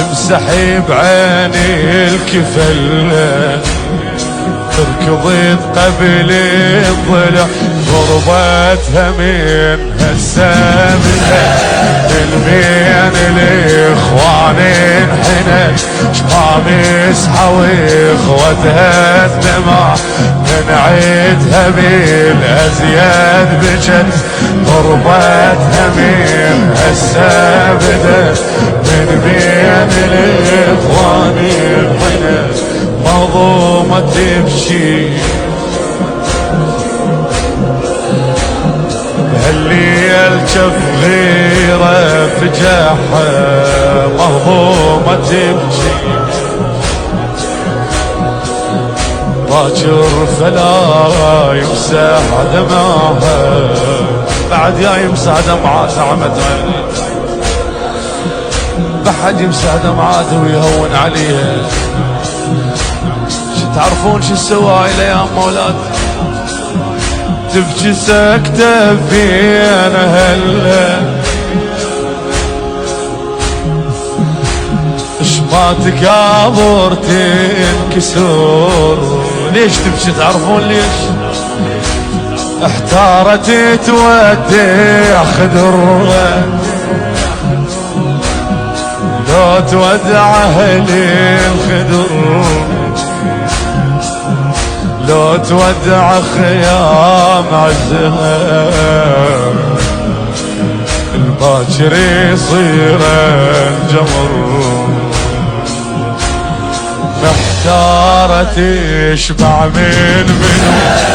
تمسحي بعيني الكفل، تركضي قبل الضلع، غربتها من هالسابلة بين الاخوان انحنت، شباب يسحوا اخوتها الدمع، من عيدها بالازياد بجت، غربتها من هالسابلة من بين الاخوان انحنت، مظلومة تبكي هالليل جف غيره فجاحه، مظلومة تبكي باكر فلا يمسح دمعها، بعد يا يمسح دمعات عمد عيني، بحد يمسح دمعاته ويهون عليها. تعرفون شو السوايله يا مولاد؟ تبكي ساكتة فين هلا، ما تكابر تنكسر. ليش تبكي؟ تعرفون ليش؟ احتارت تودع خدرها، لو تودع اهل الخدر، لو تودع خيام عزها، الباكر يصير الجمر، محتارة تشبع من منو